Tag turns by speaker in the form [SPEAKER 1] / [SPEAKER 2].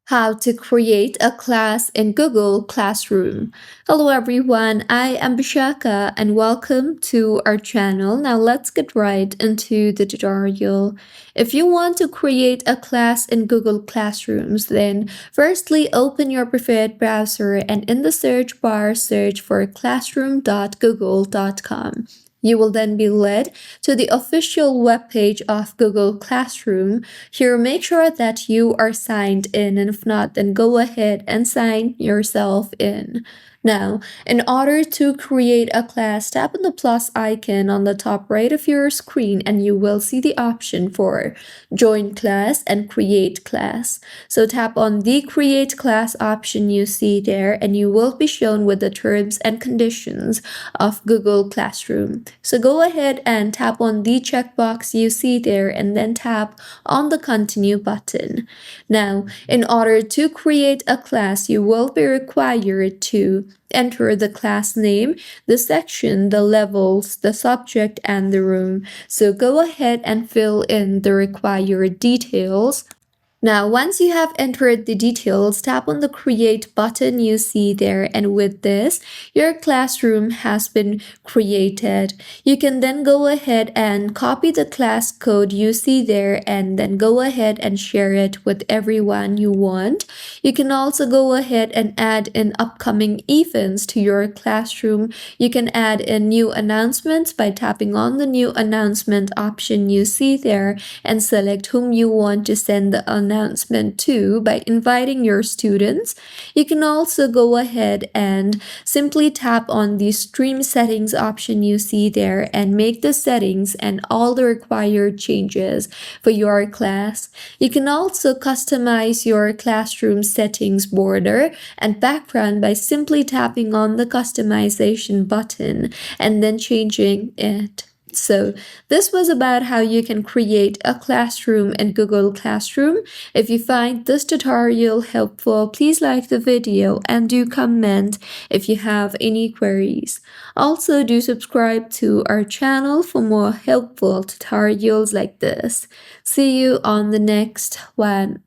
[SPEAKER 1] How to create a class in Google Classroom. Hello everyone, I am Bishaka and welcome to our channel. Now let's get right into the tutorial. If you want to create a class in Google Classrooms, then firstly open your preferred browser and in the search bar search for classroom.google.com. You will then be led to the official webpage of Google Classroom. Here, make sure that you are signed in, and if not, then go ahead and sign yourself in. Now, in order to create a class, tap on the plus icon on the top right of your screen and you will see the option for Join Class and Create Class. So tap on the Create Class option you see there and you will be shown with the terms and conditions of Google Classroom. So go ahead and tap on the checkbox you see there and then tap on the Continue button. Now, in order to create a class, you will be required to enter the class name, the section, the levels, the subject, and the room. So go ahead and fill in the required details. Now, once you have entered the details, tap on the Create button you see there, and with this, your classroom has been created. You can then go ahead and copy the class code you see there and then go ahead and share it with everyone you want. You can also go ahead and add in upcoming events to your classroom. You can add in new announcements by tapping on the new announcement option you see there and select whom you want to send the announcement to by inviting your students. You can also go ahead and simply tap on the stream settings option you see there and make the settings and all the required changes for your class. You can also customize your classroom settings border and background by simply tapping on the customization button and then changing it. So this was about how you can create a classroom in Google Classroom. If you find this tutorial helpful, please like the video and do comment if you have any queries. Also, do subscribe to our channel for more helpful tutorials like this. See you on the next one.